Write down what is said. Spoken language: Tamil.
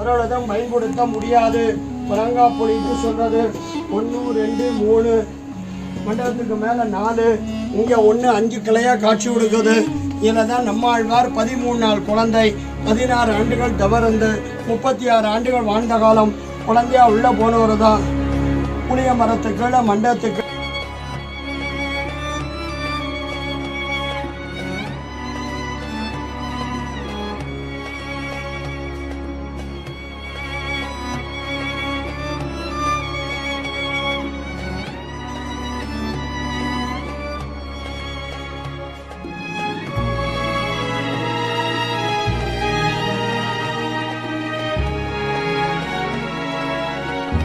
மறுபடியும் பயன்படுத்த முடியாது. பரங்காப்பொழிட்டு சொல்றது 1 2 3 மண்டபத்துக்கு மேலே 4, இங்கே 1 5 கிளையாக காட்சி கொடுக்குது. இதில் தான் நம்மாழ்வார் 13 நாள் குழந்தை, 16 ஆண்டுகள் தவறுந்து 36 ஆண்டுகள் வாழ்ந்த காலம் குழந்தையா உள்ளே போனவர் தான். புளிய மரத்துக்கு மண்டபத்துக்கு